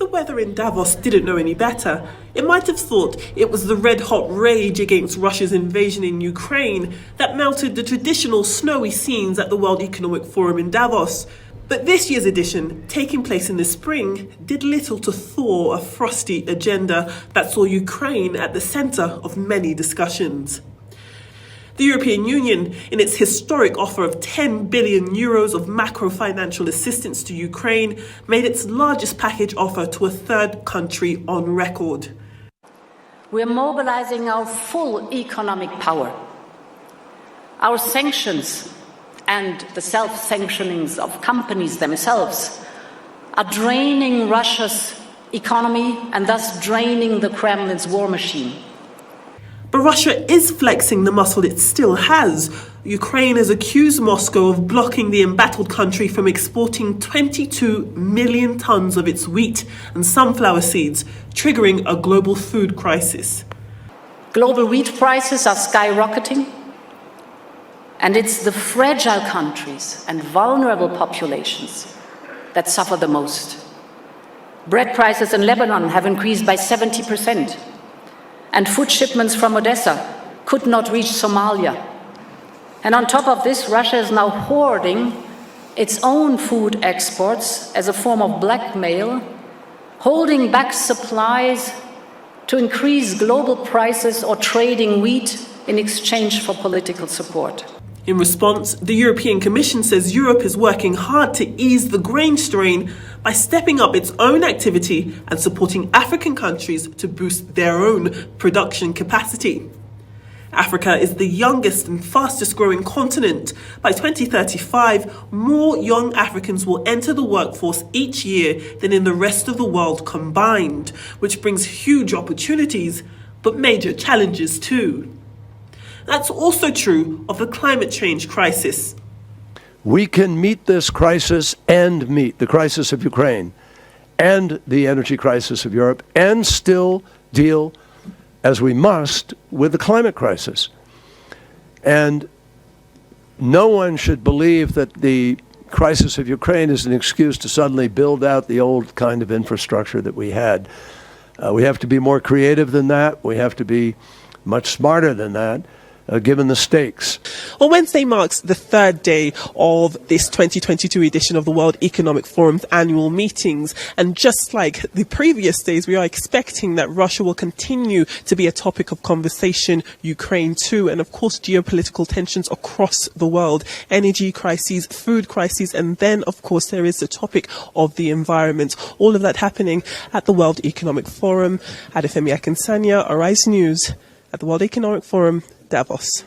the weather in Davos didn't know any better, it might have thought it was the red-hot rage against Russia's invasion in Ukraine that melted the traditional snowy scenes at the World Economic Forum in Davos. But this year's edition, taking place in the spring, did little to thaw a frosty agenda that saw Ukraine at the centre of many discussions. The European Union, in its historic offer of 10 billion euros of macro-financial assistance to Ukraine, made its largest package offer to a third country on record. We are mobilizing our full economic power. Our sanctions and the self-sanctionings of companies themselves are draining Russia's economy and thus draining the Kremlin's war machine. But Russia is flexing the muscle it still has. Ukraine has accused Moscow of blocking the embattled country from exporting 22 million tons of its wheat and sunflower seeds, triggering a global food crisis. Global wheat prices are skyrocketing, and it's the fragile countries and vulnerable populations that suffer the most. Bread prices in Lebanon have increased by 70%. And food shipments from Odessa could not reach Somalia. And on top of this, Russia is now hoarding its own food exports as a form of blackmail, holding back supplies to increase global prices or trading wheat in exchange for political support. In response, the European Commission says Europe is working hard to ease the grain strain by stepping up its own activity and supporting African countries to boost their own production capacity. Africa is the youngest and fastest growing continent. By 2035, more young Africans will enter the workforce each year than in the rest of the world combined, which brings huge opportunities, but major challenges too. That's also true of the climate change crisis. We can meet this crisis and meet the crisis of Ukraine and the energy crisis of Europe and still deal, as we must, with the climate crisis. And no one should believe that the crisis of Ukraine is an excuse to suddenly build out the old kind of infrastructure that we had. We have to be more creative than that. We have to be much smarter than that. Given the stakes. Well, Wednesday marks the third day of this 2022 edition of the World Economic Forum's annual meetings. And just like the previous days, we are expecting that Russia will continue to be a topic of conversation, Ukraine too, and of course geopolitical tensions across the world, energy crises, food crises, and then of course there is the topic of the environment. All of that happening at the World Economic Forum. Adefemi Akinsanya, Arise News, at the World Economic Forum, Davos.